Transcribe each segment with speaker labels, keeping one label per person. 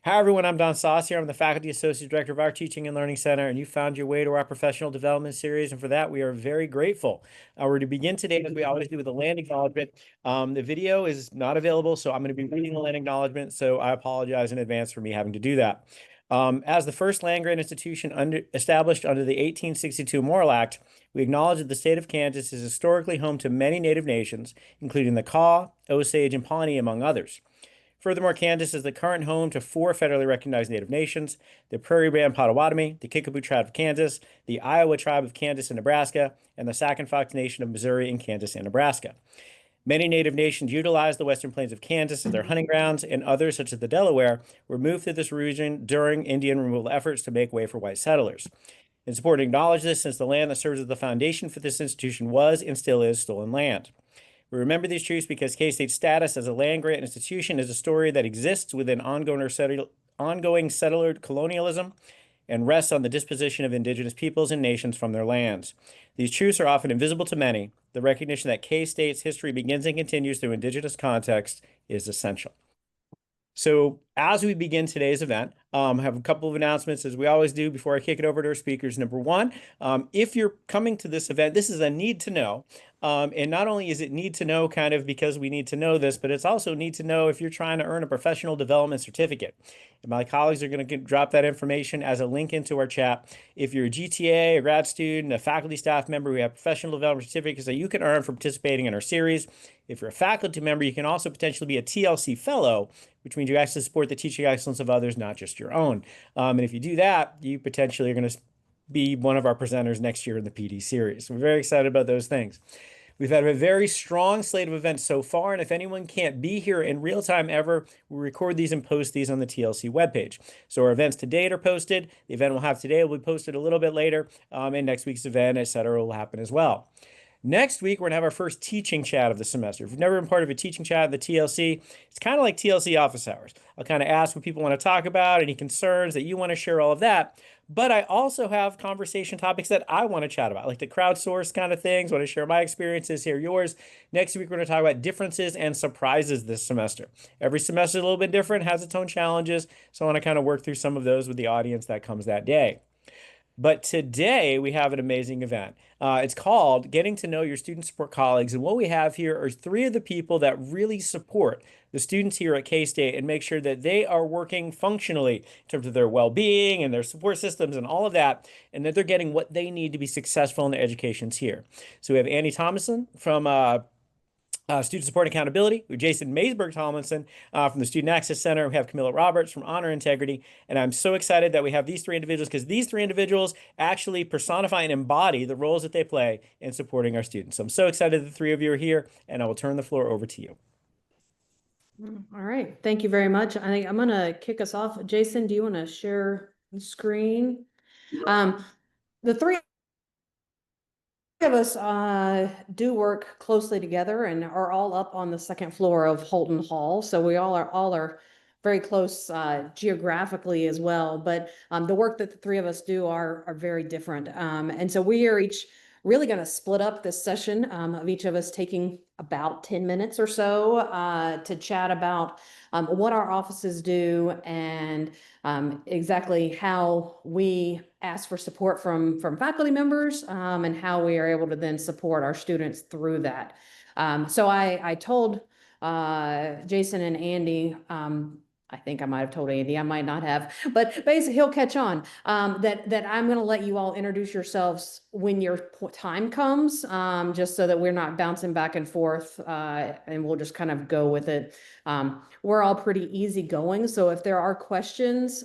Speaker 1: Hi, everyone. I'm Don Saucier. I'm the Faculty Associate Director of our Teaching and Learning Center, and you found your way to our professional development series, and for that, we are very grateful. We're to begin today, as we always do, with a land acknowledgement. The video is not available, so I'm going to be reading the land acknowledgement, so I apologize in advance for me having to do that. As the first land-grant institution established under the 1862 Morrill Act, we acknowledge that the state of Kansas is historically home to many Native nations, including the Kaw, Osage, and Pawnee, among others. Furthermore, Kansas is the current home to four federally recognized Native nations: the Prairie Band Potawatomi, the Kickapoo Tribe of Kansas, the Iowa Tribe of Kansas and Nebraska, and the Sac and Fox Nation of Missouri and Kansas and Nebraska. Many Native nations utilize the Western Plains of Kansas as their hunting grounds, and others, such as the Delaware, were moved to this region during Indian removal efforts to make way for white settlers. It's important to acknowledge this, since the land that serves as the foundation for this institution was and still is stolen land. We remember these truths because K-State's status as a land-grant institution is a story that exists within ongoing settler colonialism and rests on the disposition of indigenous peoples and nations from their lands. These truths are often invisible to many. The recognition that K-State's history begins and continues through indigenous context is essential. So as we begin today's event, I have a couple of announcements, as we always do, before I kick it over to our speakers. Number one, if you're coming to this event, this is a need to know. And not only is it need to know kind of because we need to know this, but it's also need to know if you're trying to earn a professional development certificate. And my colleagues are going to drop that information as a link into our chat. If you're a GTA, a grad student, a faculty staff member, we have professional development certificates that you can earn for participating in our series. If you're a faculty member, you can also potentially be a TLC fellow, which means you actually support the teaching excellence of others, not just your own. And if you do that, you potentially are going to be one of our presenters next year in the PD series. So we're very excited about those things. We've had a very strong slate of events so far, and if anyone can't be here in real time ever, we record these and post these on the TLC webpage. So our events to date are posted. The event we'll have today will be posted a little bit later, and next week's event, etc., will happen as well. Next week, we're going to have our first teaching chat of the semester. If you've never been part of a teaching chat at the TLC, it's kind of like TLC office hours. I'll kind of ask what people want to talk about, any concerns that you want to share, all of that. But I also have conversation topics that I want to chat about, like the crowdsource kind of things. Want to share my experiences, hear yours. Next week, we're going to talk about differences and surprises this semester. Every semester is a little bit different, has its own challenges. So I want to kind of work through some of those with the audience that comes that day. But today we have an amazing event. It's called Getting to Know Your Student Support Colleagues. And what we have here are three of the people that really support the students here at K-State and make sure that they are working functionally in terms of their well-being and their support systems and all of that, and that they're getting what they need to be successful in their educations here. So we have Andy Thomason from Student Support Accountability. We have Jason Maysberg Tomlinson from the Student Access Center. We have Camilla Roberts from Honor Integrity. And I'm so excited that we have these three individuals, because these three individuals actually personify and embody the roles that they play in supporting our students. So I'm so excited the three of you are here, and I will turn the floor over to you.
Speaker 2: All right. Thank you very much. I think I'm going to kick us off. Jason, do you want to share the screen? The three of us do work closely together and are all up on the second floor of Holton Hall. So we all are very close geographically as well. But the work that the three of us do are very different. And so we are each really going to split up this session of each of us taking about 10 minutes or so to chat about what our offices do and exactly how we ask for support from faculty members and how we are able to then support our students through that. So I told Jason and Andy, I think I might have told Andy, I might not have, but basically he'll catch on, that I'm going to let you all introduce yourselves when your time comes, just so that we're not bouncing back and forth, and we'll just kind of go with it. We're all pretty easygoing, so if there are questions,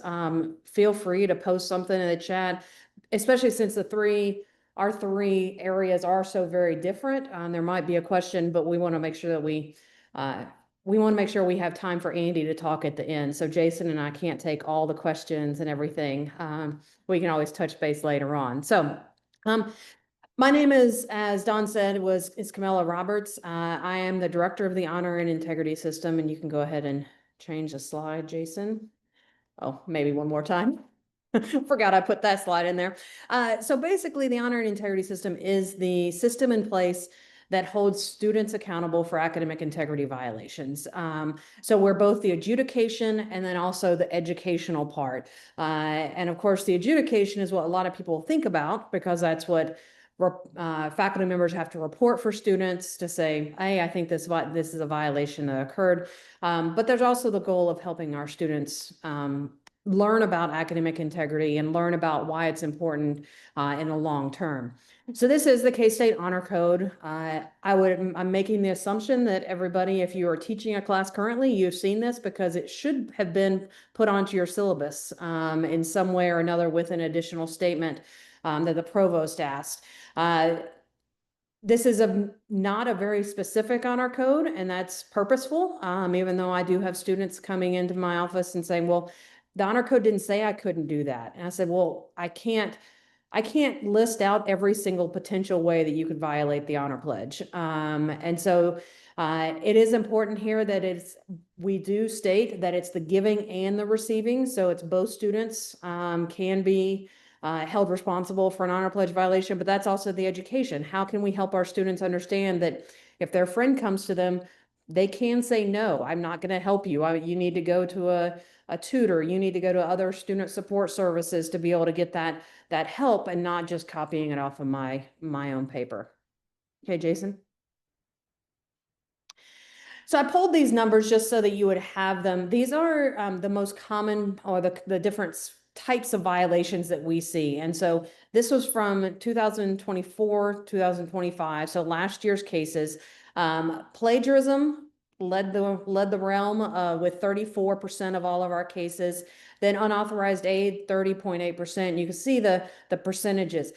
Speaker 2: feel free to post something in the chat, especially since our three areas are so very different. There might be a question, but we want to make sure that we want to make sure we have time for Andy to talk at the end. So Jason and I can't take all the questions and everything. We can always touch base later on. So my name is, as Don said, is Camilla Roberts. I am the director of the Honor and Integrity System, and you can go ahead and change the slide, Jason. Oh, maybe one more time. Forgot I put that slide in there. So basically, the Honor and Integrity System is the system in place that holds students accountable for academic integrity violations. So we're both the adjudication and then also the educational part. And of course, the adjudication is what a lot of people think about because that's what faculty members have to report for students to say, hey, I think this is a violation that occurred. But there's also the goal of helping our students learn about academic integrity and learn about why it's important in the long term. So this is the K-State Honor Code. I'm making the assumption that everybody, if you are teaching a class currently, you've seen this because it should have been put onto your syllabus in some way or another with an additional statement that the provost asked. This is not a very specific honor code, and that's purposeful, even though I do have students coming into my office and saying, well, the honor code didn't say I couldn't do that. And I said, well, I can't list out every single potential way that you could violate the honor pledge. And so it is important here that we do state that it's the giving and the receiving. So it's both students can be held responsible for an honor pledge violation, but that's also the education. How can we help our students understand that if their friend comes to them, they can say, no, I'm not going to help you. You need to go to a tutor. You need to go to other student support services to be able to get that help and not just copying it off of my own paper. Okay, Jason. So I pulled these numbers just so that you would have them. These are the most common or the different types of violations that we see. And so this was from 2024, 2025. So last year's cases. Plagiarism led the realm with 34% of all of our cases. Then unauthorized aid, 30.8%. You can see the percentages.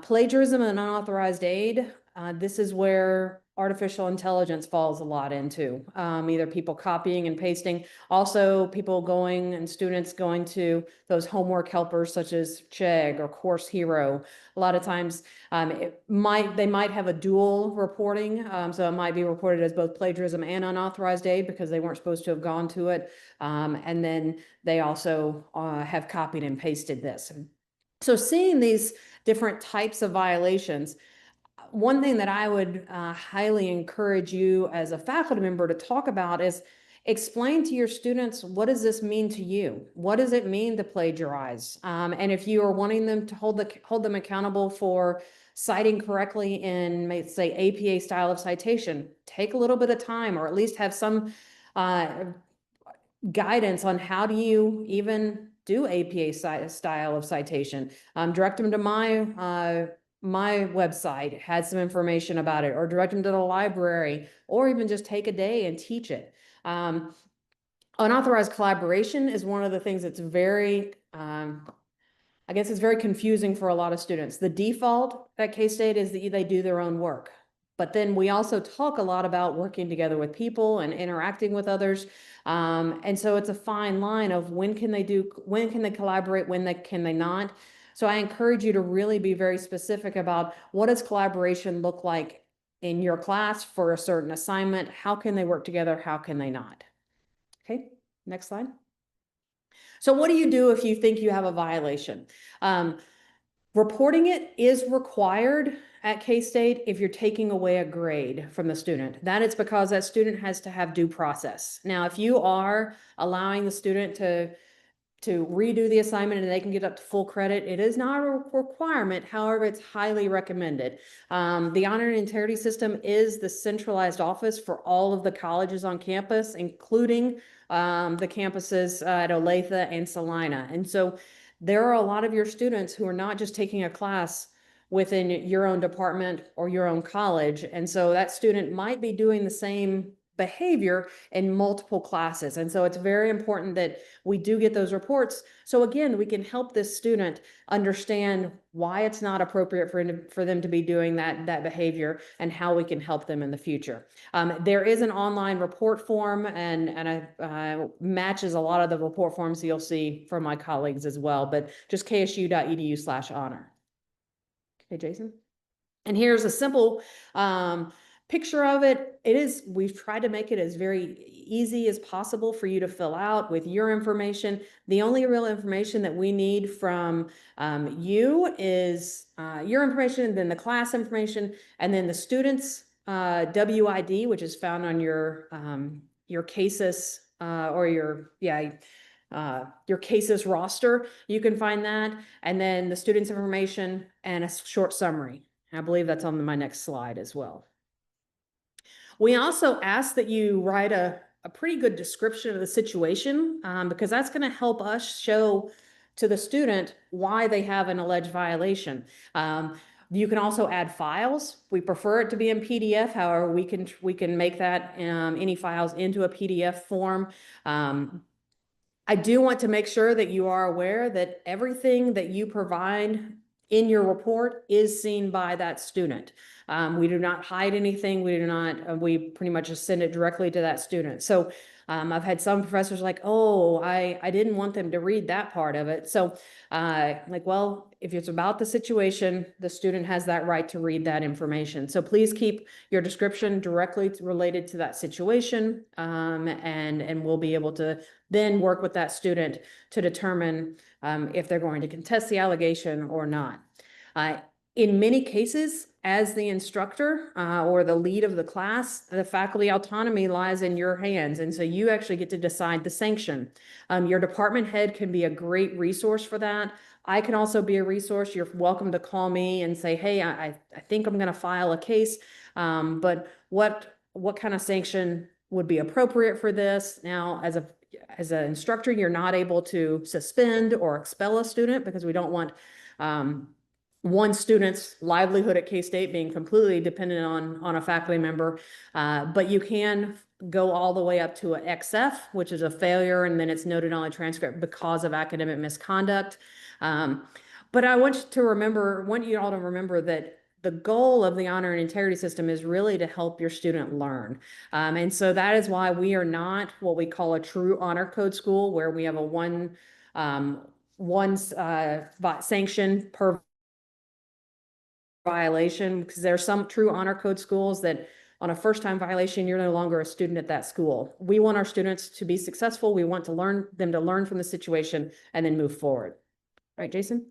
Speaker 2: Plagiarism and unauthorized aid, this is where artificial intelligence falls a lot into, either people copying and pasting, also people going and students going to those homework helpers such as Chegg or Course Hero. A lot of times they might have a dual reporting, so it might be reported as both plagiarism and unauthorized aid because they weren't supposed to have gone to it, and then they also have copied and pasted this. So seeing these different types of violations, one thing that I would highly encourage you as a faculty member to talk about is explain to your students, what does this mean to you? What does it mean to plagiarize? And if you are wanting them to hold them accountable for citing correctly in, say, APA style of citation, take a little bit of time or at least have some guidance on how do you even do APA style of citation. Direct them to my website, had some information about it, or direct them to the library, or even just take a day and teach it. Unauthorized collaboration is one of the things that's very, I guess it's very confusing for a lot of students. The default at K-State is that they do their own work. But then we also talk a lot about working together with people and interacting with others. And so it's a fine line of when can they collaborate, when can they not. So I encourage you to really be very specific about what does collaboration look like in your class for a certain assignment? How can they work together? How can they not? Okay, next slide. So what do you do if you think you have a violation? Reporting it is required at K-State if you're taking away a grade from the student. That is because that student has to have due process. Now, if you are allowing the student to redo the assignment and they can get up to full credit, it is not a requirement. However, it's highly recommended. The Honor and Integrity System is the centralized office for all of the colleges on campus, including the campuses at Olathe and Salina. And so there are a lot of your students who are not just taking a class within your own department or your own college. And so that student might be doing the same behavior in multiple classes. And so it's very important that we do get those reports. So again, we can help this student understand why it's not appropriate for them to be doing that behavior and how we can help them in the future. There is an online report form and matches a lot of the report forms you'll see from my colleagues as well, but just ksu.edu/honor. Okay, Jason. And here's a simple picture of it. We've tried to make it as very easy as possible for you to fill out with your information. The only real information that we need from you is your information, then the class information, and then the student's WID, which is found on your cases or your cases roster. You can find that, and then the student's information and a short summary. I believe that's on my next slide as well. We also ask that you write a pretty good description of the situation because that's going to help us show to the student why they have an alleged violation. You can also add files. We prefer it to be in PDF. However, we can make that any files into a PDF form. I do want to make sure that you are aware that everything that you provide in your report is seen by that student. We do not hide anything. We pretty much just send it directly to that student. So I've had some professors like, oh, I didn't want them to read that part of it. So like, well, if it's about the situation, the student has that right to read that information. So please keep your description directly related to that situation. And we'll be able to then work with that student to determine if they're going to contest the allegation or not. In many cases, as the instructor or the lead of the class, the faculty autonomy lies in your hands. And so you actually get to decide the sanction. Your department head can be a great resource for that. I can also be a resource. You're welcome to call me and say, hey, I think I'm going to file a case, but what kind of sanction would be appropriate for this? Now, as an instructor, you're not able to suspend or expel a student because we don't want one student's livelihood at K-State being completely dependent on a faculty member, but you can go all the way up to an XF, which is a failure, and then it's noted on the transcript because of academic misconduct. But I want you all to remember that the goal of the honor and integrity system is really to help your student learn. And so that is why we are not what we call a true honor code school, where we have a one sanction per violation, because there are some true honor code schools that on a first-time violation, you're no longer a student at that school. We want our students to be successful. We want them to learn from the situation and then move forward. Right, Jason?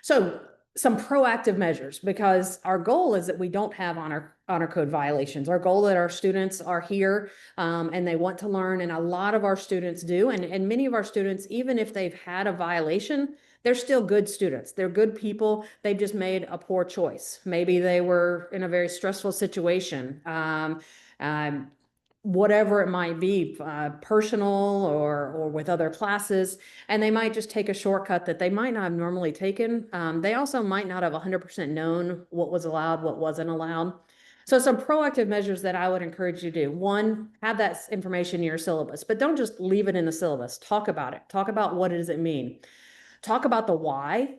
Speaker 2: So some proactive measures, because our goal is that we don't have honor code violations. Our goal is that our students are here and they want to learn, and a lot of our students do. And many of our students, even if they've had a violation, they're still good students. They're good people. They've just made a poor choice. Maybe they were in a very stressful situation. Whatever it might be, personal or with other classes, and they might just take a shortcut that they might not have normally taken. They also might not have 100% known what was allowed, what wasn't allowed. So some proactive measures that I would encourage you to do. One, have that information in your syllabus, but don't just leave it in the syllabus. Talk about it. Talk about what does it mean. Talk about the why.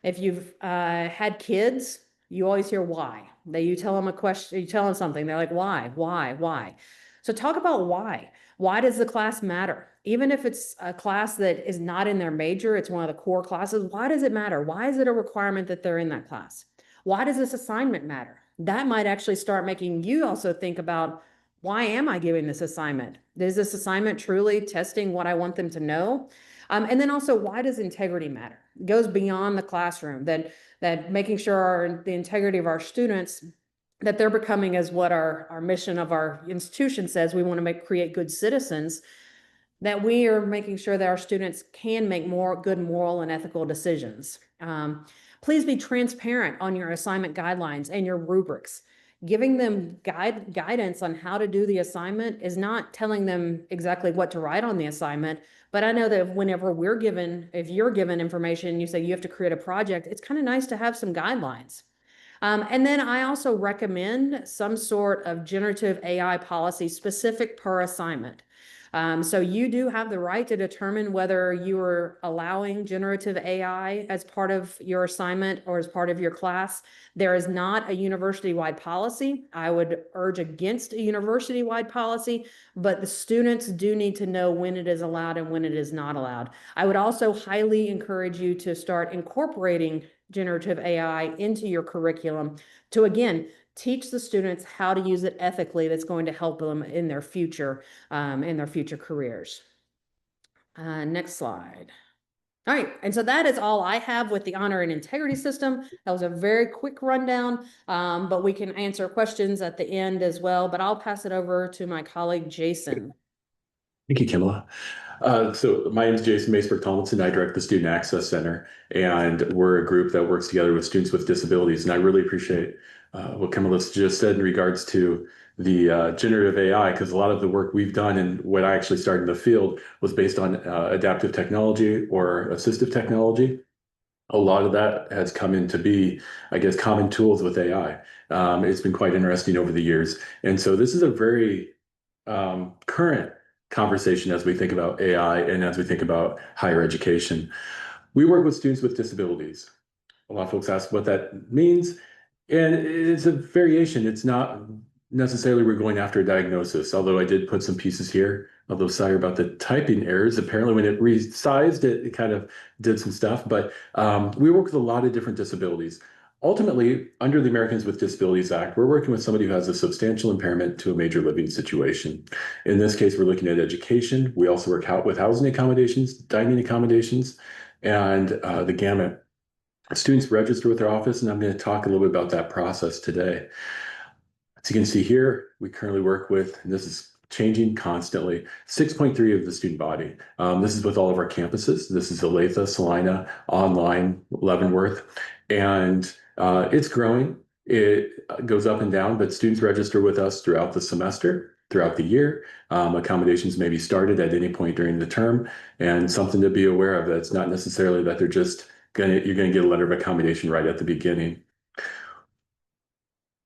Speaker 2: If you've had kids, you always hear why. You tell them a question, you tell them something, they're like, why? So talk about why. Why does the class matter? Even if it's a class that is not in their major, it's one of the core classes, why does it matter? Why is it a requirement that they're in that class? Why does this assignment matter? That might actually start making you also think about, why am I giving this assignment? Is this assignment truly testing what I want them to know? And then also, why does integrity matter? It goes beyond the classroom, that making sure the integrity of our students, that they're becoming, as what our mission of our institution says, we want to create good citizens, that we are making sure that our students can make more good moral and ethical decisions. Please be transparent on your assignment guidelines and your rubrics. Giving them guidance on how to do the assignment is not telling them exactly what to write on the assignment, but I know that whenever if you're given information, you say you have to create a project, it's kind of nice to have some guidelines. And then I also recommend some sort of generative AI policy specific per assignment. So you do have the right to determine whether you are allowing generative AI as part of your assignment or as part of your class. There is not a university-wide policy. I would urge against a university-wide policy, but the students do need to know when it is allowed and when it is not allowed. I would also highly encourage you to start incorporating generative AI into your curriculum to, again, teach the students how to use it ethically. That's going to help them in their future careers. Next slide. All right, and so that is all I have with the honor and integrity system. That was a very quick rundown, but we can answer questions at the end as well. But I'll pass it over to my colleague, Jason.
Speaker 3: Thank you, Kimla. So my name is Jason Maceberg Tomlinson. I direct the Student Access Center, and we're a group that works together with students with disabilities. And I really appreciate what Kimla just said in regards to the generative AI, because a lot of the work we've done and what I actually started in the field was based on adaptive technology or assistive technology. A lot of that has come into be, I guess, common tools with AI. It's been quite interesting over the years. And so this is a very current conversation as we think about AI and as we think about higher education. We work with students with disabilities. A lot of folks ask what that means, and it's a variation. It's not necessarily we're going after a diagnosis, although I did put some pieces here. Although sorry about the typing errors. Apparently when it resized, it kind of did some stuff, but we work with a lot of different disabilities. Ultimately, under the Americans with Disabilities Act, we're working with somebody who has a substantial impairment to a major living situation. In this case, we're looking at education. We also work out with housing accommodations, dining accommodations, and the gamut. Students register with our office, and I'm going to talk a little bit about that process today. As you can see here, we currently work with, and this is changing constantly, 6.3 of the student body. This is with all of our campuses. This is Olathe, Salina, online, Leavenworth, and it's growing. It goes up and down, but students register with us throughout the semester, throughout the year. Accommodations may be started at any point during the term, and something to be aware of. That's not necessarily that you're gonna get a letter of accommodation right at the beginning.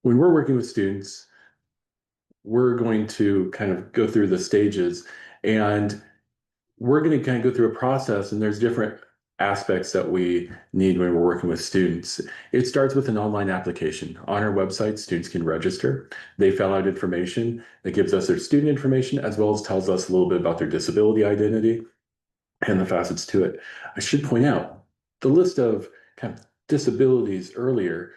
Speaker 3: When we're working with students, we're going to kind of go through the stages, and we're going to kind of go through a process, and there's different aspects that we need when we're working with students. It starts with an online application. On our website, students can register. They fill out information that gives us their student information, as well as tells us a little bit about their disability identity and the facets to it. I should point out the list of kind of disabilities earlier.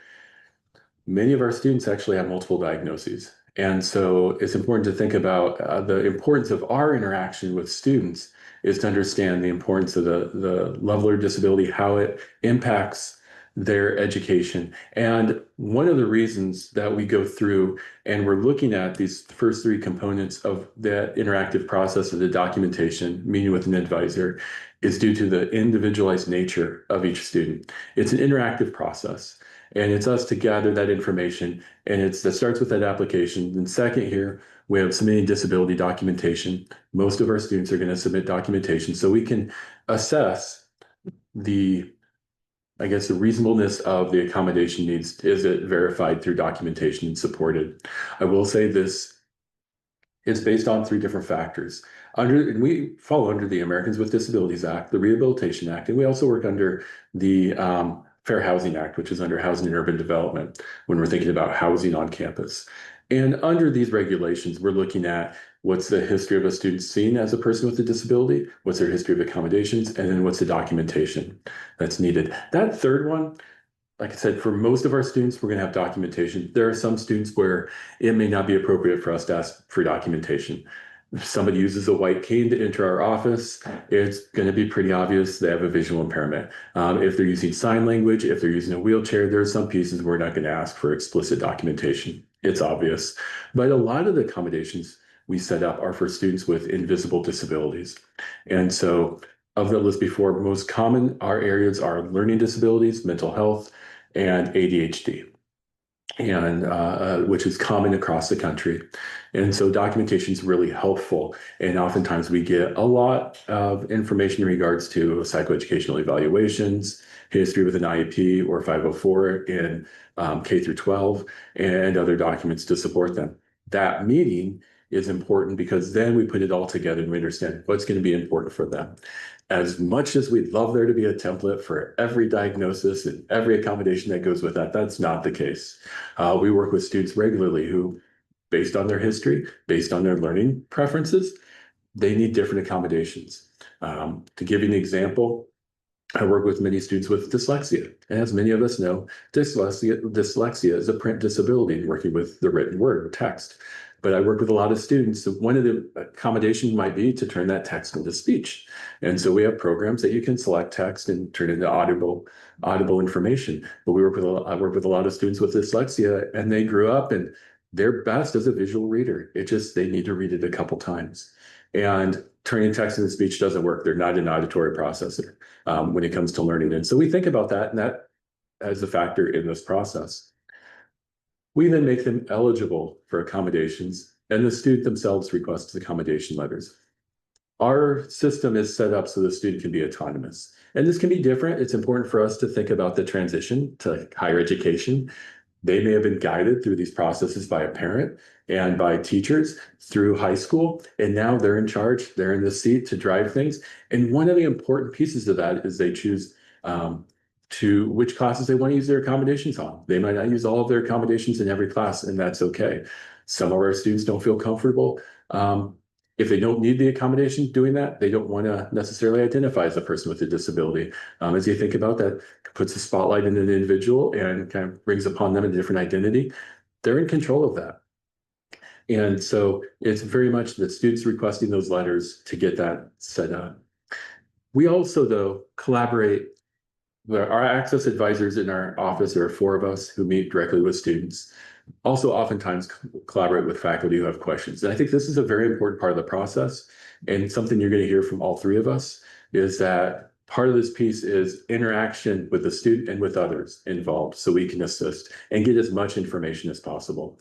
Speaker 3: Many of our students actually have multiple diagnoses. And so it's important to think about the importance of our interaction with students is to understand the importance of the level of disability, how it impacts their education. And one of the reasons that we go through and we're looking at these first three components of the interactive process of the documentation, meeting with an advisor, is due to the individualized nature of each student. It's an interactive process. And it's us to gather that information, and that starts with that application. And second here, we have submitting disability documentation. Most of our students are going to submit documentation so we can assess the reasonableness of the accommodation needs. Is it verified through documentation and supported? I will say this is based on three different factors. And we fall under the Americans with Disabilities Act, the Rehabilitation Act, and we also work under the Fair Housing Act, which is under Housing and Urban Development when we're thinking about housing on campus. And under these regulations, we're looking at what's the history of a student seen as a person with a disability, what's their history of accommodations, and then what's the documentation that's needed. That third one, like I said, for most of our students, we're going to have documentation. There are some students where it may not be appropriate for us to ask for documentation. If somebody uses a white cane to enter our office, it's going to be pretty obvious they have a visual impairment. If they're using sign language, if they're using a wheelchair, there are some pieces we're not going to ask for explicit documentation. It's obvious. But a lot of the accommodations we set up are for students with invisible disabilities. And so of the list before, most common our areas are learning disabilities, mental health, and ADHD, and which is common across the country. And so documentation is really helpful. And oftentimes we get a lot of information in regards to psychoeducational evaluations, history with an IEP or 504 in K through 12, and other documents to support them. That meeting is important because then we put it all together and we understand what's going to be important for them. As much as we'd love there to be a template for every diagnosis and every accommodation that goes with that, that's not the case. We work with students regularly who, based on their history, based on their learning preferences, they need different accommodations. To give you an example, I work with many students with dyslexia. And as many of us know, dyslexia is a print disability, working with the written word or text. But I work with a lot of students. So one of the accommodations might be to turn that text into speech. And so we have programs that you can select text and turn into audible information. But I work with a lot of students with dyslexia, and they grew up and they're best as a visual reader. They need to read it a couple times. And turning text into speech doesn't work. They're not an auditory processor when it comes to learning. And so we think about that, and that as a factor in this process. We then make them eligible for accommodations, and the student themselves requests accommodation letters. Our system is set up so the student can be autonomous. And this can be different. It's important for us to think about the transition to higher education. They may have been guided through these processes by a parent and by teachers through high school, and now they're in charge. They're in the seat to drive things. And one of the important pieces of that is they choose to which classes they want to use their accommodations on. They might not use all of their accommodations in every class, and that's okay. Some of our students don't feel comfortable. If they don't need the accommodation doing that, they don't want to necessarily identify as a person with a disability. As you think about that, puts a spotlight in an individual and kind of brings upon them a different identity. They're in control of that. And so it's very much the students requesting those letters to get that set up. We also, though, collaborate. Our access advisors in our office, there are 4 of us who meet directly with students. Also, oftentimes collaborate with faculty who have questions. And I think this is a very important part of the process. And something you're going to hear from all 3 of us is that part of this piece is interaction with the student and with others involved, so we can assist and get as much information as possible.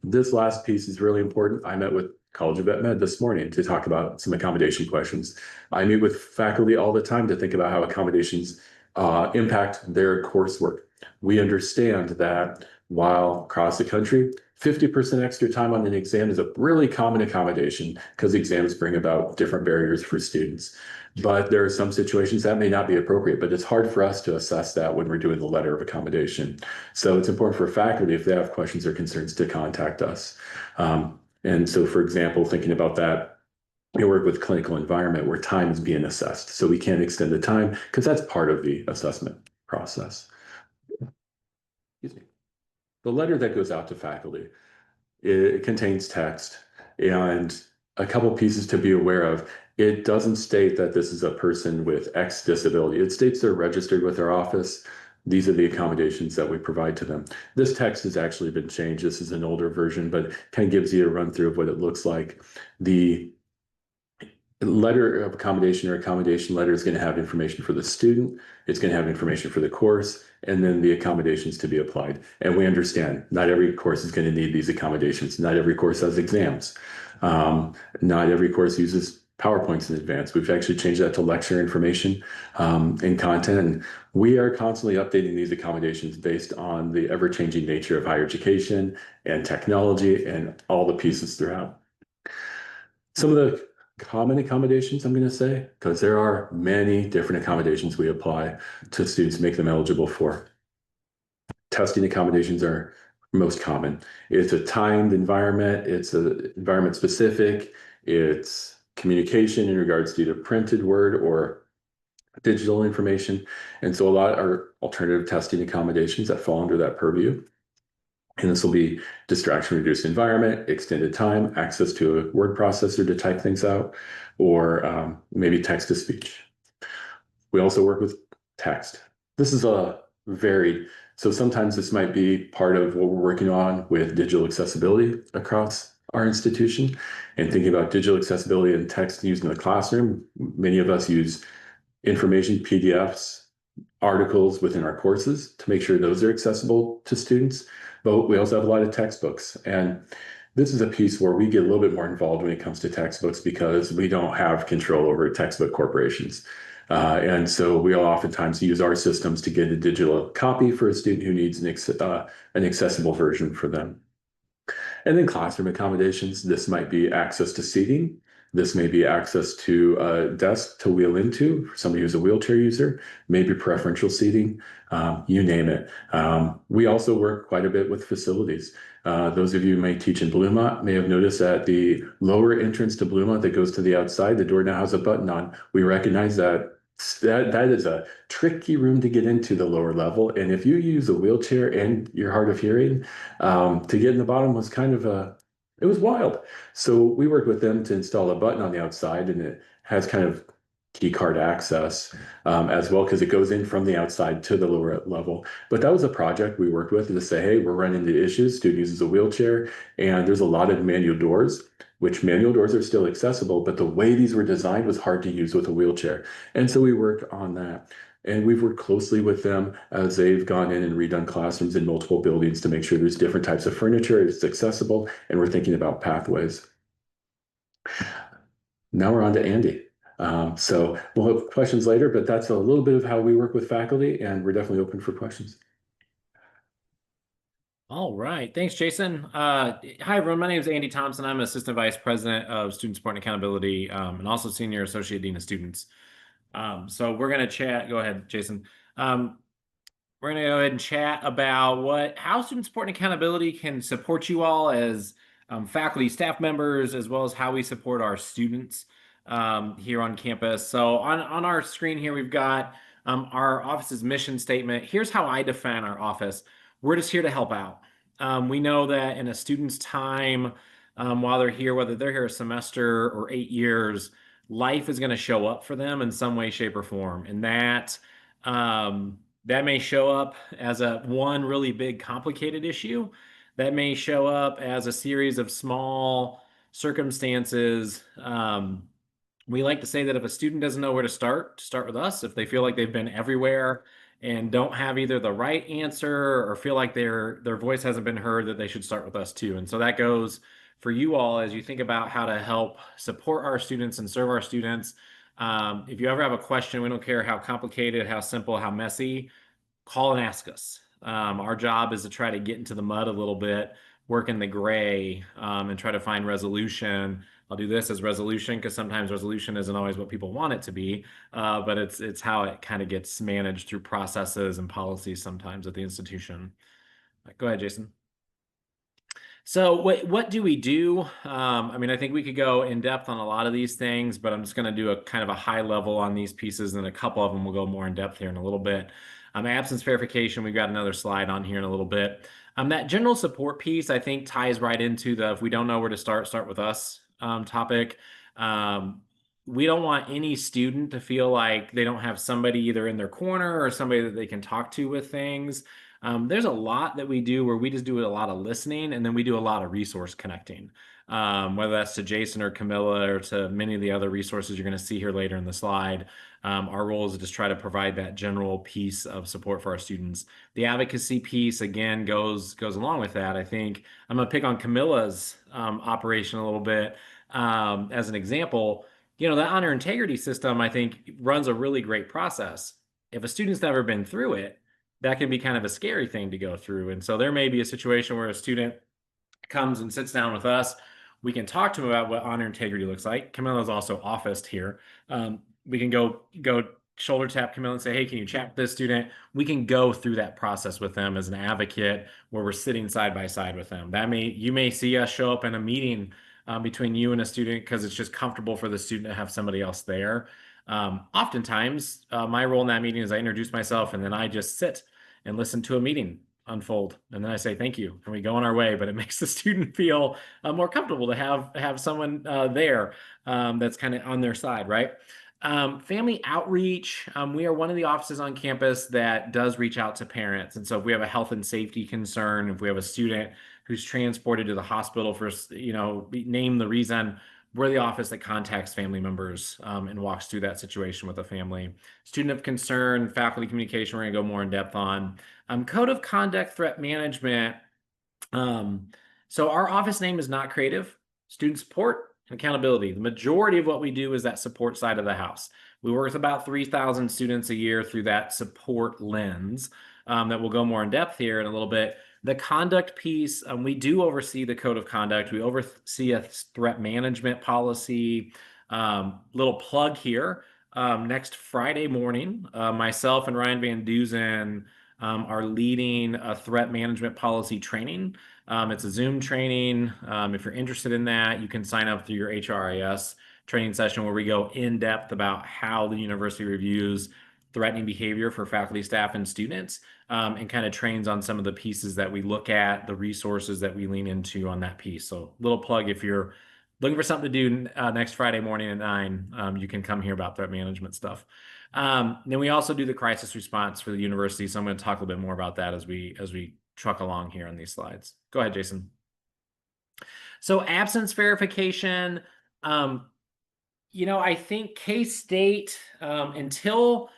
Speaker 3: This last piece is really important. I met with College of Vet Med this morning to talk about some accommodation questions. I meet with faculty all the time to think about how accommodations impact their coursework. We understand that while across the country, 50% extra time on an exam is a really common accommodation because exams bring about different barriers for students. But there are some situations that may not be appropriate, but it's hard for us to assess that when we're doing the letter of accommodation. So it's important for faculty, if they have questions or concerns, to contact us. And so, for example, thinking about that, we work with clinical environment where time is being assessed. So we can't extend the time because that's part of the assessment process. Excuse me. The letter that goes out to faculty, it contains text and a couple pieces to be aware of. It doesn't state that this is a person with X disability. It states they're registered with our office. These are the accommodations that we provide to them. This text has actually been changed. This is an older version, but kind of gives you a run through of what it looks like. The letter of accommodation or accommodation letter is going to have information for the student. It's going to have information for the course, and then the accommodations to be applied. And we understand not every course is going to need these accommodations. Not every course has exams. Not every course uses PowerPoints in advance. We've actually changed that to lecture information and content. And we are constantly updating these accommodations based on the ever-changing nature of higher education and technology and all the pieces throughout. Some of the common accommodations, I'm going to say, because there are many different accommodations we apply to students to make them eligible for. Testing accommodations are most common. It's a timed environment. It's an environment specific. It's communication in regards to either printed word or digital information. And so a lot are alternative testing accommodations that fall under that purview. And this will be distraction reduced environment, extended time, access to a word processor to type things out, or maybe text to speech. We also work with text. This is a varied, so sometimes this might be part of what we're working on with digital accessibility across our institution and thinking about digital accessibility and text used in the classroom. Many of us use information, PDFs, articles within our courses to make sure those are accessible to students. But we also have a lot of textbooks. And this is a piece where we get a little bit more involved when it comes to textbooks because we don't have control over textbook corporations. And so we'll oftentimes use our systems to get a digital copy for a student who needs an accessible version for them. And then classroom accommodations. This might be access to seating. This may be access to a desk to wheel into for somebody who's a wheelchair user, maybe preferential seating, you name it. We also work quite a bit with facilities. Those of you who may teach in Bluemont may have noticed that the lower entrance to Bluemont that goes to the outside, the door now has a button on. We recognize that that is a tricky room to get into, the lower level. And if you use a wheelchair and you're hard of hearing, to get in the bottom was kind of it was wild. So we worked with them to install a button on the outside, and it has kind of key card access as well, because it goes in from the outside to the lower level. But that was a project we worked with to say, hey, we're running into issues. Student uses a wheelchair, and there's a lot of manual doors, which manual doors are still accessible, but the way these were designed was hard to use with a wheelchair. And so we worked on that. And we've worked closely with them as they've gone in and redone classrooms in multiple buildings to make sure there's different types of furniture, it's accessible, and we're thinking about pathways. Now we're on to Andy. So we'll have questions later, but that's a little bit of how we work with faculty, and we're definitely open for questions.
Speaker 4: All right. Thanks, Jason. Hi, everyone. My name is Andy Thompson. I'm Assistant Vice President of Student Support and Accountability, and also Senior Associate Dean of Students. So we're going to chat. Go ahead, Jason. We're going to go ahead and chat about how Student Support and Accountability can support you all as faculty, staff members, as well as how we support our students here on campus. So on our screen here, we've got our office's mission statement. Here's how I define our office. We're just here to help out. We know that in a student's time, while they're here, whether they're here a semester or 8 years, life is going to show up for them in some way, shape, or form. And that may show up as one really big, complicated issue. That may show up as a series of small circumstances. We like to say that if a student doesn't know where to start with us. If they feel like they've been everywhere and don't have either the right answer or feel like their voice hasn't been heard, that they should start with us too. And so that goes for you all as you think about how to help support our students and serve our students. If you ever have a question, we don't care how complicated, how simple, how messy, call and ask us. Our job is to try to get into the mud a little bit, work in the gray, and try to find resolution. I'll do this as resolution because sometimes resolution isn't always what people want it to be, but it's how it kind of gets managed through processes and policies sometimes at the institution. Go ahead, Jason. So what do we do? I mean, I think we could go in depth on a lot of these things, but I'm just going to do a kind of a high level on these pieces, and a couple of them will go more in depth here in a little bit. Absence verification, we've got another slide on here in a little bit. That general support piece, I think, ties right into the if we don't know where to start with us topic. We don't want any student to feel like they don't have somebody either in their corner or somebody that they can talk to with things. There's a lot that we do where we just do a lot of listening, and then we do a lot of resource connecting, whether that's to Jason or Camilla or to many of the other resources you're going to see here later in the slide. Our role is to just try to provide that general piece of support for our students. The advocacy piece, again, goes along with that. I think I'm going to pick on Camilla's operation a little bit as an example. You know, that honor integrity system, I think, runs a really great process. If a student's never been through it, that can be kind of a scary thing to go through. And so there may be a situation where a student comes and sits down with us. We can talk to them about what honor integrity looks like. Camilla's also officed here. We can go shoulder tap Camilla and say, hey, can you chat with this student? We can go through that process with them as an advocate where we're sitting side by side with them. You may see us show up in a meeting between you and a student because it's just comfortable for the student to have somebody else there. Oftentimes, my role in that meeting is I introduce myself and then I just sit and listen to a meeting unfold. And then I say, thank you. And we go on our way, but it makes the student feel more comfortable to have someone there that's kind of on their side, right? Family outreach. We are one of the offices on campus that does reach out to parents. And so if we have a health and safety concern, if we have a student who's transported to the hospital for, name the reason, we're the office that contacts family members and walks through that situation with a family. Student of concern, faculty communication, we're going to go more in depth on. Code of conduct, threat management. So our office name is not creative. Student support and accountability. The majority of what we do is that support side of the house. We work with about 3,000 students a year through that support lens that we'll go more in depth here in a little bit. The conduct piece, we do oversee the code of conduct. We oversee a threat management policy. Little plug here. Next Friday morning, myself and Ryan Van Duzen are leading a threat management policy training. It's a Zoom training. If you're interested in that, you can sign up through your HRIS training session where we go in depth about how the university reviews threatening behavior for faculty, staff, and students, and kind of trains on some of the pieces that we look at, the resources that we lean into on that piece. So little plug, if you're looking for something to do next Friday morning at 9, you can come hear about threat management stuff. Then we also do the crisis response for the university. So I'm going to talk a little bit more about that as we truck along here on these slides. Go ahead, Jason. So absence verification, I think K-State, until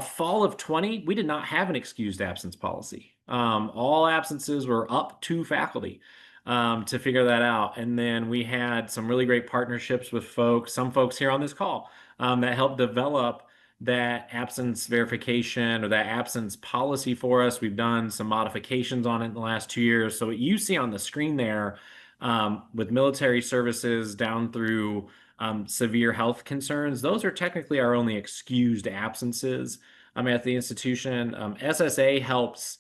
Speaker 4: fall of 20, we did not have an excused absence policy. All absences were up to faculty to figure that out. And then we had some really great partnerships with some folks here on this call that helped develop that absence verification or that absence policy for us. We've done some modifications on it in the last 2 years. So what you see on the screen there with military services down through severe health concerns, those are technically our only excused absences at the institution. SSA helps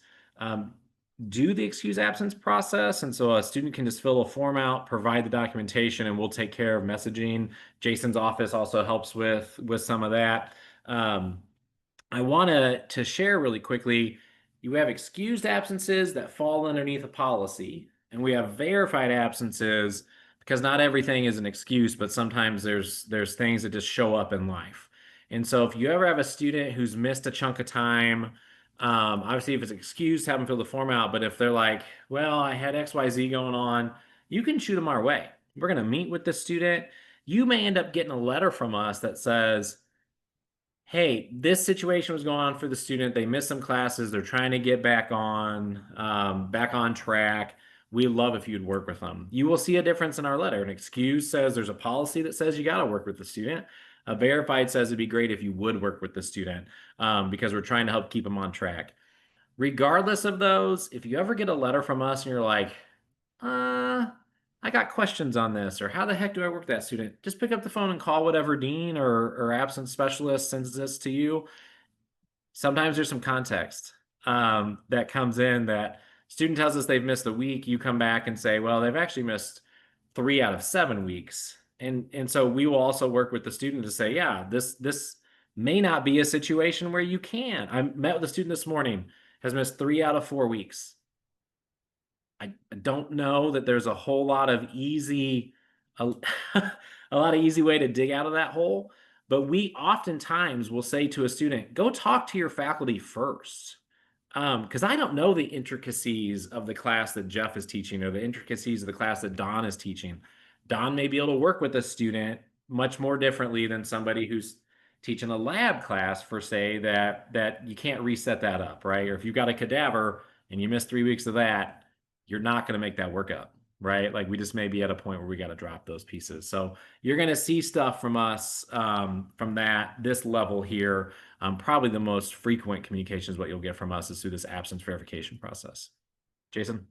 Speaker 4: do the excused absence process. And so a student can just fill a form out, provide the documentation, and we'll take care of messaging. Jason's office also helps with some of that. I want to share really quickly, you have excused absences that fall underneath a policy, and we have verified absences because not everything is an excuse, but sometimes there's things that just show up in life. And so if you ever have a student who's missed a chunk of time, obviously if it's excused, have them fill the form out. But if they're like, well, I had XYZ going on, you can shoot them our way. We're going to meet with the student. You may end up getting a letter from us that says, hey, this situation was going on for the student. They missed some classes. They're trying to get back on track. We love if you'd work with them. You will see a difference in our letter. An excuse says there's a policy that says you got to work with the student. A verified says it'd be great if you would work with the student because we're trying to help keep them on track. Regardless of those, if you ever get a letter from us and you're like, I got questions on this, or how the heck do I work with that student? Just pick up the phone and call whatever dean or absence specialist sends this to you. Sometimes there's some context that comes in that student tells us they've missed a week. You come back and say, well, they've actually missed 3 out of 7 weeks. And so we will also work with the student to say, yeah, this may not be a situation where you can. I met with a student this morning, has missed 3 out of 4 weeks. I don't know that there's a whole lot of easy, a lot of easy way to dig out of that hole, but we oftentimes will say to a student, go talk to your faculty first. Because I don't know the intricacies of the class that Jeff is teaching or the intricacies of the class that Don is teaching. Don may be able to work with a student much more differently than somebody who's teaching a lab class, for say, that you can't reset that up, right? Or if you've got a cadaver and you miss 3 weeks of that, you're not going to make that work up, right? Like we just may be at a point where we got to drop those pieces. So you're going to see stuff from us from this level here. Probably the most frequent communication is what you'll get from us is through this absence verification process. Jason?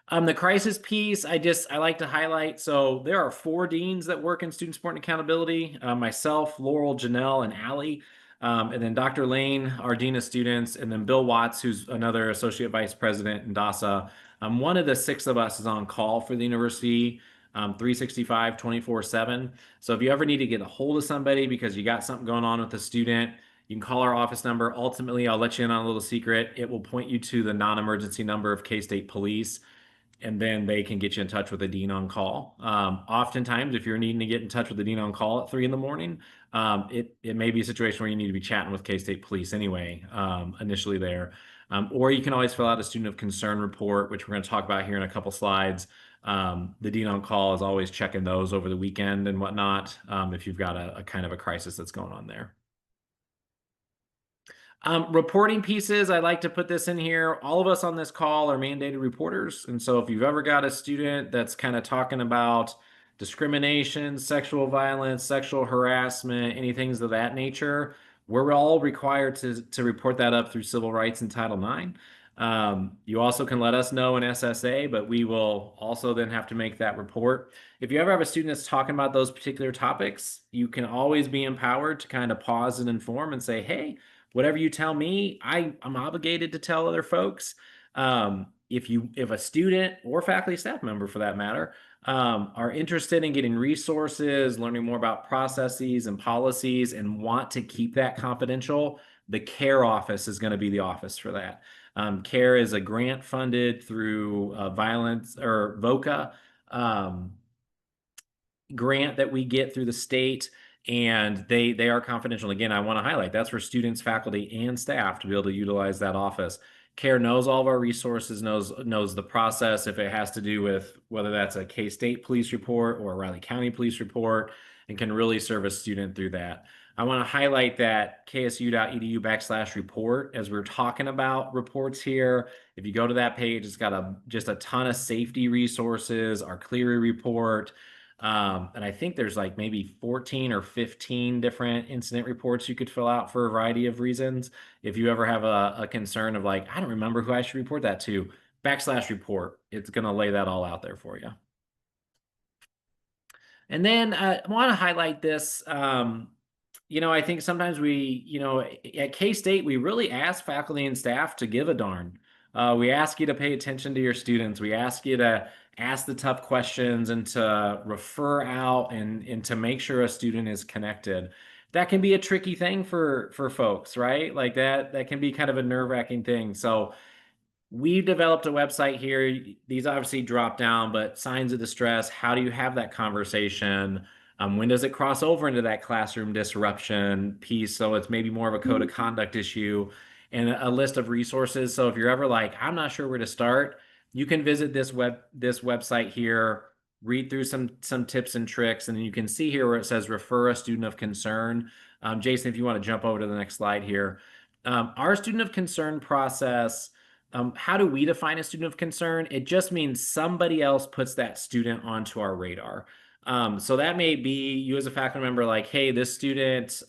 Speaker 4: The crisis piece, I like to highlight. So there are 4 deans that work in student support and accountability. Myself, Laurel, Janelle, and Allie. And then Dr. Lane, our Dean of Students, and then Bill Watts, who's another Associate Vice President in DASA. One of the 6 of us is on call for the university, 365, 24/7. So if you ever need to get a hold of somebody because you got something going on with a student, you can call our office number. Ultimately, I'll let you in on a little secret. It will point you to the non-emergency number of K-State Police, and then they can get you in touch with a dean on call. Oftentimes, if you're needing to get in touch with the dean on call at 3 in the morning, it may be a situation where you need to be chatting with K-State Police anyway, initially there. Or you can always fill out a student of concern report, which we're going to talk about here in a couple slides. The dean on call is always checking those over the weekend and whatnot, if you've got a kind of a crisis that's going on there. Reporting pieces, I like to put this in here. All of us on this call are mandated reporters. And so if you've ever got a student that's kind of talking about discrimination, sexual violence, sexual harassment, any things of that nature, we're all required to report that up through civil rights and Title IX. You also can let us know in SSA, but we will also then have to make that report. If you ever have a student that's talking about those particular topics, you can always be empowered to kind of pause and inform and say, hey, whatever you tell me, I'm obligated to tell other folks. if a student or faculty staff member for that matter are interested in getting resources, learning more about processes and policies, and want to keep that confidential, the CARE office is going to be the office for that. CARE is a grant funded through violence or VOCA grant that we get through the state, and they are confidential. Again, I want to highlight that's for students, faculty, and staff to be able to utilize that office. CARE knows all of our resources, knows the process if it has to do with whether that's a K-State police report or a Riley County police report, and can really serve a student through that. I want to highlight that ksu.edu/report as we're talking about reports here. If you go to that page, it's got just a ton of safety resources, our Clery report, and I think there's like maybe 14 or 15 different incident reports you could fill out for a variety of reasons. If you ever have a concern of like, I don't remember who I should report that to, /report, it's going to lay that all out there for you. And then I want to highlight this. I think sometimes at K-State, we really ask faculty and staff to give a darn. We ask you to pay attention to your students. We ask you to ask the tough questions and to refer out and to make sure a student is connected. That can be a tricky thing for folks, right? Like that can be kind of a nerve-wracking thing. So we've developed a website here. These obviously drop down, but signs of distress, how do you have that conversation? When does it cross over into that classroom disruption piece? So it's maybe more of a code of conduct issue, and a list of resources. So if you're ever like, I'm not sure where to start, you can visit this website here, read through some tips and tricks, and then you can see here where it says refer a student of concern. Jason, if you want to jump over to the next slide here. Our student of concern process, how do we define a student of concern? It just means somebody else puts that student onto our radar. So that may be you as a faculty member, like, hey, this student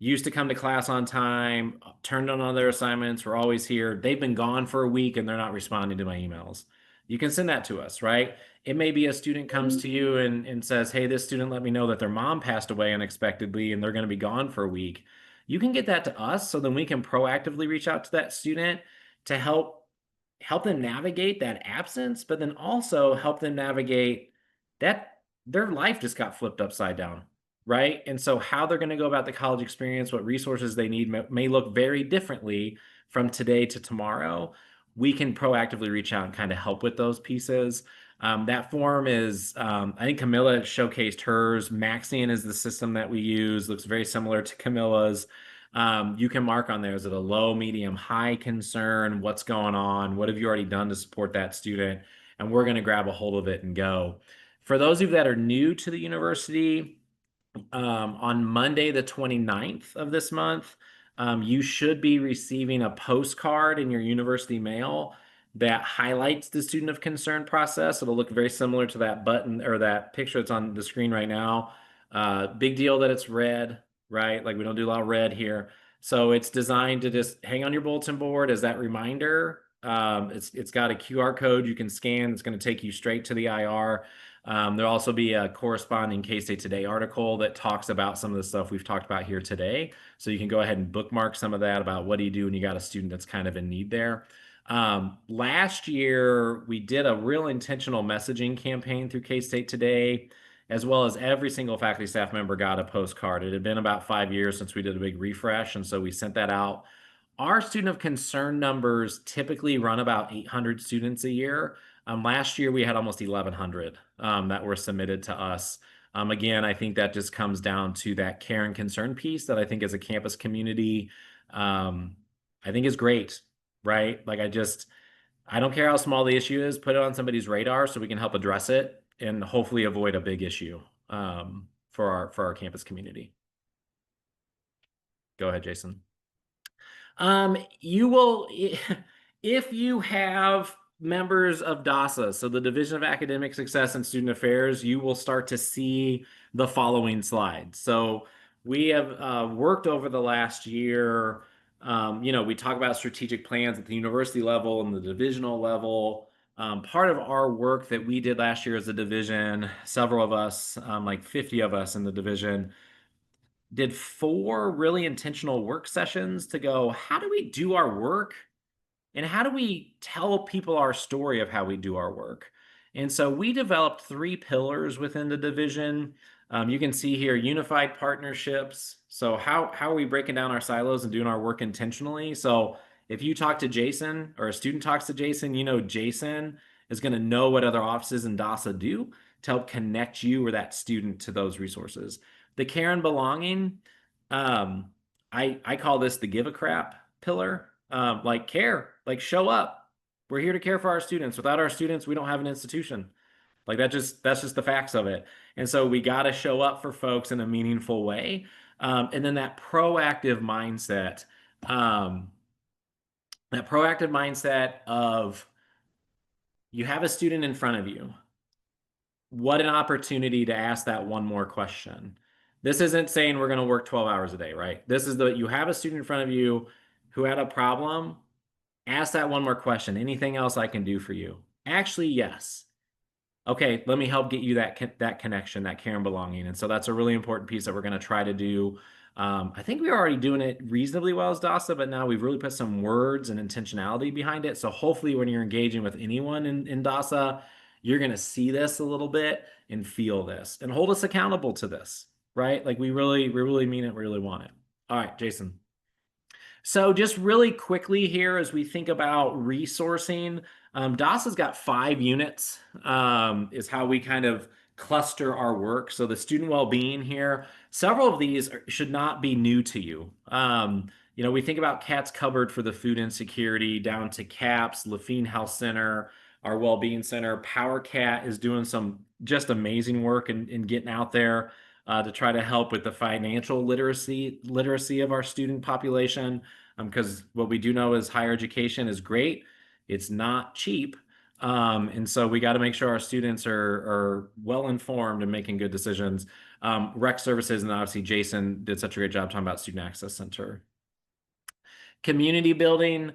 Speaker 4: used to come to class on time, turned on all their assignments, we're always here. They've been gone for a week and they're not responding to my emails. You can send that to us, right? It may be a student comes to you and says, hey, this student let me know that their mom passed away unexpectedly and they're going to be gone for a week. You can get that to us so then we can proactively reach out to that student to help them navigate that absence, but then also help them navigate that their life just got flipped upside down, right? And so how they're going to go about the college experience, what resources they need may look very differently from today to tomorrow. We can proactively reach out and kind of help with those pieces. That form is, I think Camilla showcased hers. Maxian is the system that we use, looks very similar to Camilla's. You can mark on there, is it a low, medium, high concern? What's going on? What have you already done to support that student? And we're going to grab a hold of it and go. For those of you that are new to the university, on Monday, the 29th of this month, you should be receiving a postcard in your university mail that highlights the student of concern process. It'll look very similar to that button or that picture that's on the screen right now. Big deal that it's red, right? Like we don't do a lot of red here. So it's designed to just hang on your bulletin board as that reminder. It's got a QR code you can scan. It's going to take you straight to the IR. There'll also be a corresponding K-State Today article that talks about some of the stuff we've talked about here today. So you can go ahead and bookmark some of that about what do you do when you got a student that's kind of in need there. Last year, we did a real intentional messaging campaign through K-State Today, as well as every single faculty staff member got a postcard. It had been about 5 years since we did a big refresh, and so we sent that out. Our student of concern numbers typically run about 800 students a year. Last year, we had almost 1,100 that were submitted to us. Again, I think that just comes down to that care and concern piece that I think as a campus community, I think is great, right? Like I don't care how small the issue is, put it on somebody's radar so we can help address it and hopefully avoid a big issue for our campus community. Go ahead, Jason. You will, if you have members of DASA, so the Division of Academic Success and Student Affairs, you will start to see the following slides. So we have worked over the last year, we talk about strategic plans at the university level and the divisional level. Part of our work that we did last year as a division, several of us, like 50 of us in the division, did 4 really intentional work sessions to go, how do we do our work and how do we tell people our story of how we do our work? And so we developed 3 pillars within the division. You can see here unified partnerships. So how are we breaking down our silos and doing our work intentionally? So if you talk to Jason or a student talks to Jason, you know Jason is going to know what other offices in DASA do to help connect you or that student to those resources. The care and belonging, I call this the give a crap pillar. Like care, like show up. We're here to care for our students. Without our students, we don't have an institution. Like that's just the facts of it. And so we got to show up for folks in a meaningful way. And then that proactive mindset, of you have a student in front of you. What an opportunity to ask that one more question. This isn't saying we're going to work 12 hours a day, right? This is you have a student in front of you who had a problem. Ask that one more question. Anything else I can do for you? Actually, yes. Okay, let me help get you that connection, that care and belonging. And so that's a really important piece that we're going to try to do. I think we were already doing it reasonably well as DASA, but now we've really put some words and intentionality behind it. So hopefully when you're engaging with anyone in DASA, you're going to see this a little bit and feel this and hold us accountable to this, right? Like we really mean it, we really want it. All right, Jason. So just really quickly here, as we think about resourcing, DASA's got 5 units, is how we kind of cluster our work. So the student well-being here, several of these should not be new to you. We think about Cats Cupboard for the food insecurity, down to CAPS, Lafine Health Center, our well-being center. PowerCat is doing some just amazing work in getting out there to try to help with the financial literacy of our student population. Because what we do know is higher education is great. It's not cheap. And so we got to make sure our students are well informed and making good decisions. Rec services, and obviously Jason did such a great job talking about Student Access Center. Community building.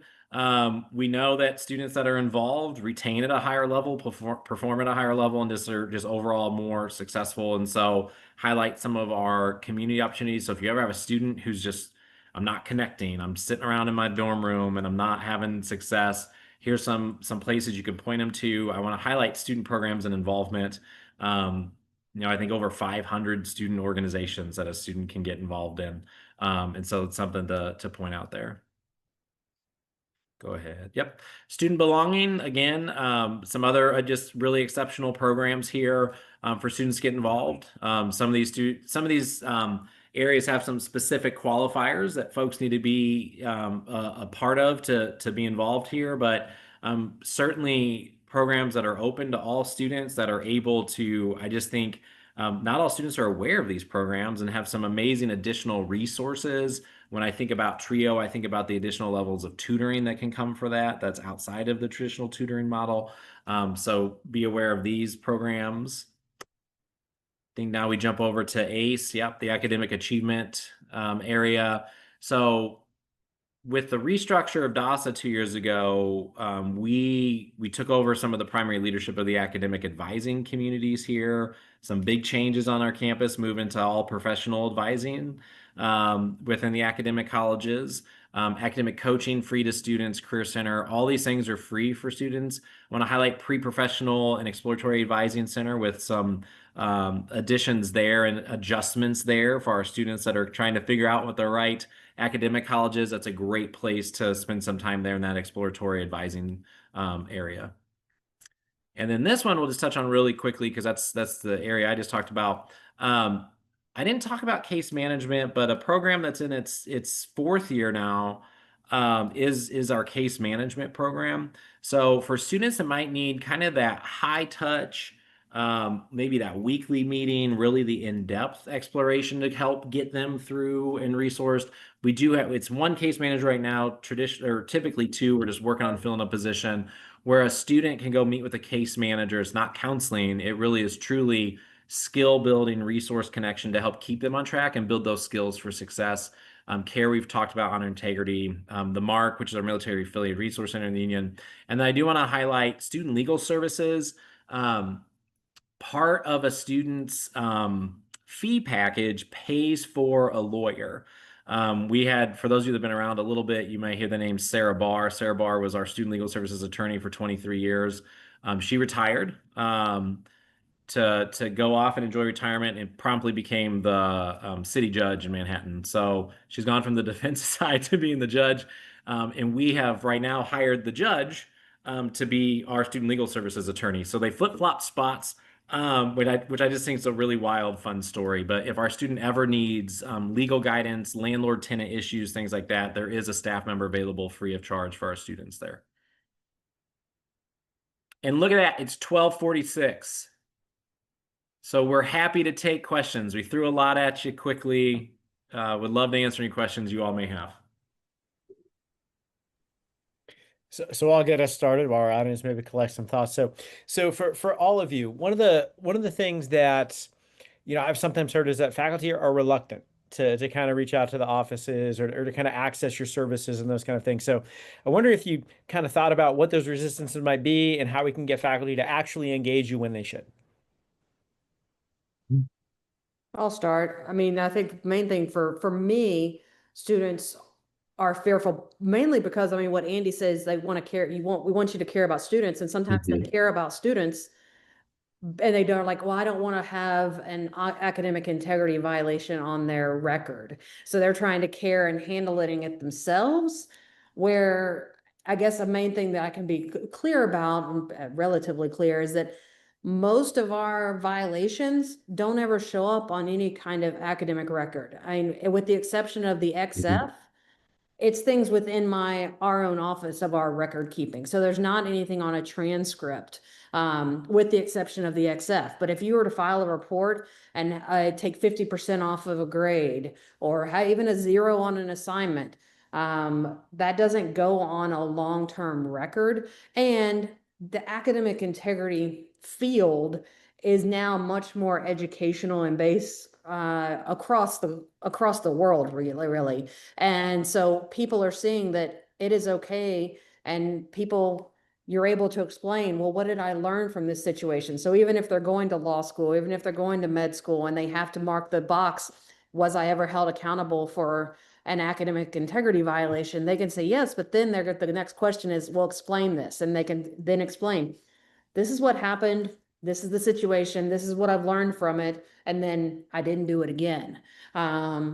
Speaker 4: We know that students that are involved retain at a higher level, perform at a higher level, and just are just overall more successful. And so highlight some of our community opportunities. So if you ever have a student who's just, I'm not connecting, I'm sitting around in my dorm room and I'm not having success, here's some places you can point them to. I want to highlight student programs and involvement. I think over 500 student organizations that a student can get involved in. And so it's something to point out there. Go ahead. Yep. Student belonging, again, some other just really exceptional programs here for students to get involved. Some of these areas have some specific qualifiers that folks need to be a part of to be involved here, but certainly programs that are open to all students that are able to, I just think, not all students are aware of these programs and have some amazing additional resources. When I think about TRIO, I think about the additional levels of tutoring that can come for that. That's outside of the traditional tutoring model. So be aware of these programs. I think now we jump over to ACE. Yep, the academic achievement area. So with the restructure of DASA 2 years ago, we took over some of the primary leadership of the academic advising communities here. Some big changes on our campus, moving to all professional advising within the academic colleges. Academic coaching free to students, Career Center, all these things are free for students. I want to highlight pre-professional and exploratory advising center with some additions there and adjustments there for our students that are trying to figure out what the right academic colleges. That's a great place to spend some time there in that exploratory advising area. And then this one we'll just touch on really quickly because that's the area I just talked about. I didn't talk about case management, but a program that's in its 4th year now is our case management program. So for students that might need kind of that high touch, maybe that weekly meeting, really the in-depth exploration to help get them through and resourced. We do have, it's 1 case manager right now, typically 2. We're just working on filling a position where a student can go meet with a case manager. It's not counseling. It really is truly skill building, resource connection to help keep them on track and build those skills for success. CARE, we've talked about honor integrity, the MARC, which is our military affiliate resource center in the union. And then I do want to highlight student legal services. Part of a student's fee package pays for a lawyer. We had, for those of you that have been around a little bit, you might hear the name Sarah Barr. Sarah Barr was our student legal services attorney for 23 years. She retired to go off and enjoy retirement and promptly became the city judge in Manhattan. So she's gone from the defense side to being the judge. And we have right now hired the judge to be our student legal services attorney. So they flip-flop spots, which I just think is a really wild, fun story. But if our student ever needs legal guidance, landlord-tenant issues, things like that, there is a staff member available free of charge for our students there. And look at that, it's 12:46. So we're happy to take questions. We threw a lot at you quickly. Would love to answer any questions you all may have.
Speaker 1: So I'll get us started while our audience maybe collect some thoughts. So for all of you, one of the things that, you know, I've sometimes heard is that faculty are reluctant to kind of reach out to the offices or to kind of access your services and those kind of things. So I wonder if you kind of thought about what those resistances might be and how we can get faculty to actually engage you when they should.
Speaker 2: I'll start. I mean, I think the main thing for me, students are fearful mainly because, I mean, what Andy says, they want to care, we want you to care about students, and sometimes they care about students and they don't, like, well, I don't want to have an academic integrity violation on their record. So they're trying to care and handling it themselves, where I guess the main thing that I can be clear about, relatively clear, is that most of our violations don't ever show up on any kind of academic record. I mean, with the exception of the XF, it's things within our own office of our record keeping. So there's not anything on a transcript, with the exception of the XF. But if you were to file a report and take 50% off of a grade, or even a 0 on an assignment, that doesn't go on a long-term record. And the academic integrity field is now much more educational and based across the world, really. And so people are seeing that it is okay, and you're able to explain, well, what did I learn from this situation? So even if they're going to law school, even if they're going to med school and they have to mark the box, was I ever held accountable for an academic integrity violation? They can say yes, but then the next question is, well, explain this. And they can then explain, this is what happened. This is the situation. This is what I've learned from it. And then I didn't do it again.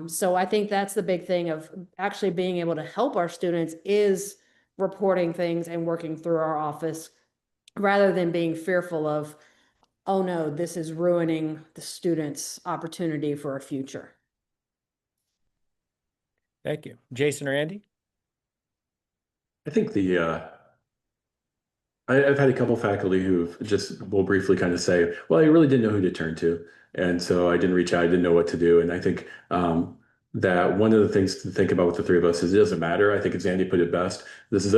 Speaker 2: So I think that's the big thing of actually being able to help our students, is reporting things and working through our office, rather than being fearful of, oh no, this is ruining the student's opportunity for a future.
Speaker 1: Thank you. Jason or Andy?
Speaker 3: I think I've had a couple faculty who just will briefly kind of say, well, I really didn't know who to turn to. And so I didn't reach out, I didn't know what to do. And I think that one of the things to think about with the three of us is it doesn't matter. I think as Andy put it best, this is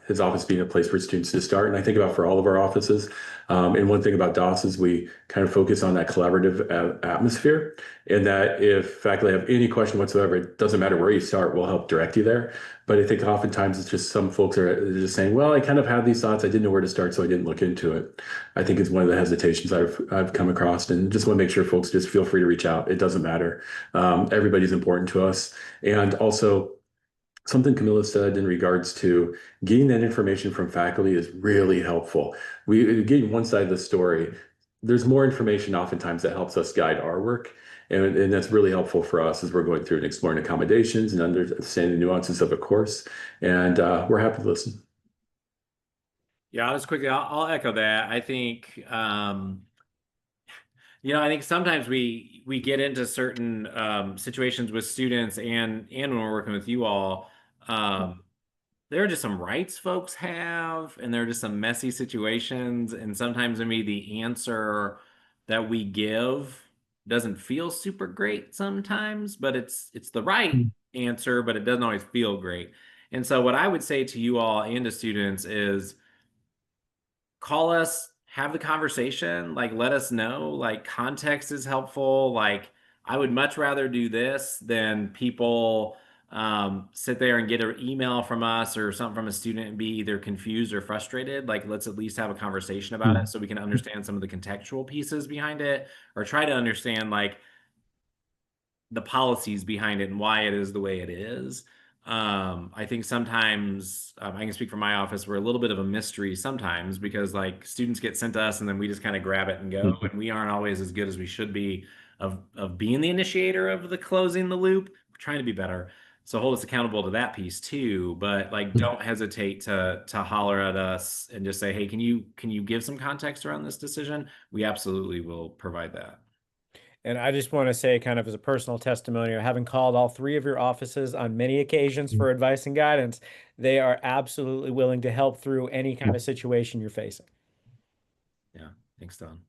Speaker 3: his office being a place for students to start. And I think about for all of our offices. And one thing about DOS is we kind of focus on that collaborative atmosphere, and that if faculty have any question whatsoever, it doesn't matter where you start, we'll help direct you there. But I think oftentimes it's just some folks are just saying, well, I kind of had these thoughts, I didn't know where to start, so I didn't look into it. I think it's one of the hesitations I've come across, and just want to make sure folks just feel free to reach out. It doesn't matter. Everybody's important to us. And also, something Camilla said in regards to getting that information from faculty is really helpful. We getting one side of the story. There's more information oftentimes that helps us guide our work. And that's really helpful for us as we're going through and exploring accommodations and understanding the nuances of a course. And we're happy to listen.
Speaker 4: Yeah, I'll echo that. I think, you know, I think sometimes we get into certain situations with students and when we're working with you all, there are just some rights folks have, and there are just some messy situations. And sometimes, I mean, the answer that we give doesn't feel super great sometimes, but it's the right answer, but it doesn't always feel great. And so what I would say to you all and to students is, call us, have the conversation, like, let us know, like, context is helpful. Like, I would much rather do this than people sit there and get an email from us or something from a student and be either confused or frustrated. Like, let's at least have a conversation about it so we can understand some of the contextual pieces behind it, or try to understand, like, the policies behind it and why it is the way it is. I think sometimes I can speak for my office. We're a little bit of a mystery sometimes because like students get sent to us and then we just kind of grab it and go, and we aren't always as good as we should be of being the initiator of the closing the loop. We're trying to be better. So hold us accountable to that piece too. But like, don't hesitate to holler at us and just say, hey, can you give some context around this decision? We absolutely will provide that.
Speaker 1: And I just want to say, kind of as a personal testimonial, having called all three of your offices on many occasions for advice and guidance, they are absolutely willing to help through any kind of situation you're facing.
Speaker 4: Yeah. Thanks, Don.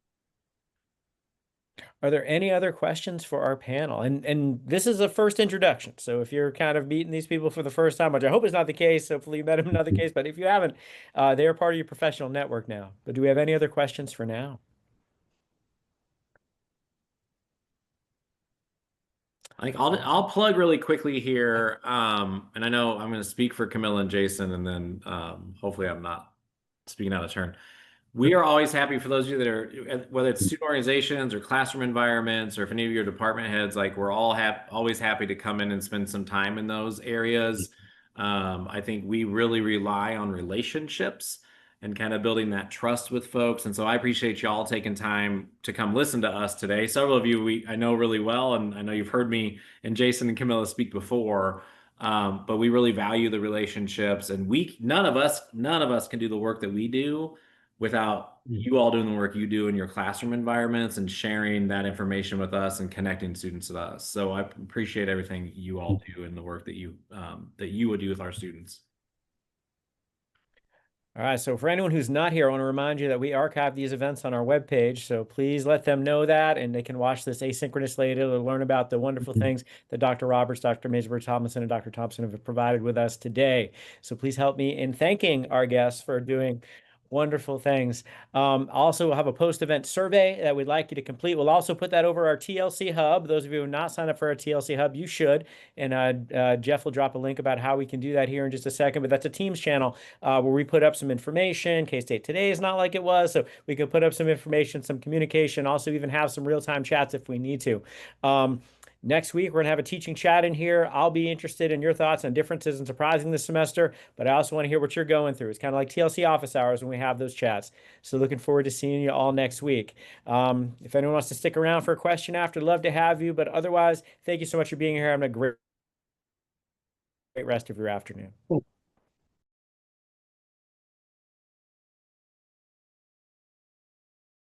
Speaker 1: Are there any other questions for our panel? And this is a first introduction. So if you're kind of meeting these people for the first time, which I hope is not the case, hopefully you met them in another case, but if you haven't, they are part of your professional network now. But do we have any other questions for now?
Speaker 4: I'll plug really quickly here. And I know I'm going to speak for Camilla and Jason, and then hopefully I'm not speaking out of turn. We are always happy for those of you that are, whether it's student organizations or classroom environments, or if any of your department heads, like we're all always happy to come in and spend some time in those areas. I think we really rely on relationships and kind of building that trust with folks. And so I appreciate y'all taking time to come listen to us today. Several of you I know really well, and I know you've heard me and Jason and Camilla speak before. But we really value the relationships, and none of us can do the work that we do without you all doing the work you do in your classroom environments and sharing that information with us and connecting students with us. So I appreciate everything you all do and the work that you would do with our students.
Speaker 1: All right, so for anyone who's not here, I want to remind you that we archive these events on our webpage. So please let them know that, and they can watch this asynchronous later to learn about the wonderful things that Dr. Roberts, Dr. Maysberg Thomason, and Dr. Thompson have provided with us today. So please help me in thanking our guests for doing wonderful things. Also, we'll have a post-event survey that we'd like you to complete. We'll also put that over our TLC Hub. Those of you who have not signed up for our TLC Hub, you should. And Jeff will drop a link about how we can do that here in just a second. But that's a Teams channel where we put up some information. K-State Today is not like it was, so we can put up some information, some communication, also even have some real-time chats if we need to. Next week, we're going to have a teaching chat in here. I'll be interested in your thoughts on differences and surprising this semester, but I also want to hear what you're going through. It's kind of like TLC office hours when we have those chats. So looking forward to seeing you all next week. If anyone wants to stick around for a question after, love to have you. But otherwise, thank you so much for being here. Having a great rest of your afternoon.